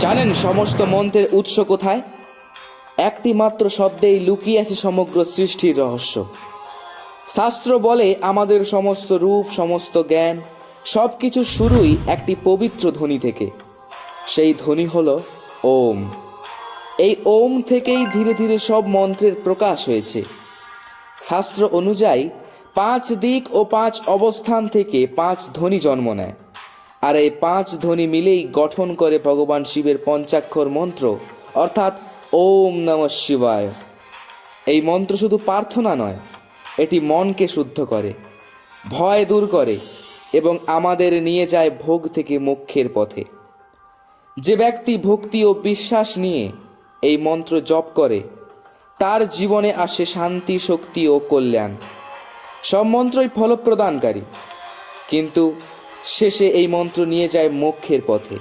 জানেন সমস্ত মন্ত্রের উৎস কোথায়? একটি মাত্র শব্দেই লুকিয়ে আছে সমগ্র সৃষ্টির রহস্য। শাস্ত্র বলে আমাদের সমস্ত রূপ, সমস্ত জ্ঞান, সব কিছু শুরুই একটি পবিত্র ধ্বনি থেকে। সেই ধ্বনি হলো ওম। এই ওম থেকেই ধীরে ধীরে সব মন্ত্রের প্রকাশ হয়েছে। শাস্ত্র অনুযায়ী 5 দিক ও 5 অবস্থান থেকে 5 ধ্বনি জন্ম নেয়, আর এই 5 ধ্বনি মিলেই গঠন করে ভগবান শিবের পঞ্চাক্ষর মন্ত্র, অর্থাৎ ওম নমঃ শিবায়। এই মন্ত্র শুধু প্রার্থনা নয়, এটি মনকে শুদ্ধ করে, ভয় দূর করে এবং আমাদের নিয়ে যায় ভোগ থেকে মোক্ষের পথে। যে ব্যক্তি ভক্তি ও বিশ্বাস নিয়ে এই মন্ত্র জপ করে তার জীবনে আসে শান্তি, শক্তি ও কল্যাণ। সব মন্ত্রই ফলপ্রদানকারী, কিন্তু শেষে এই মন্ত্র নিয়ে যায় মোক্ষের পথে।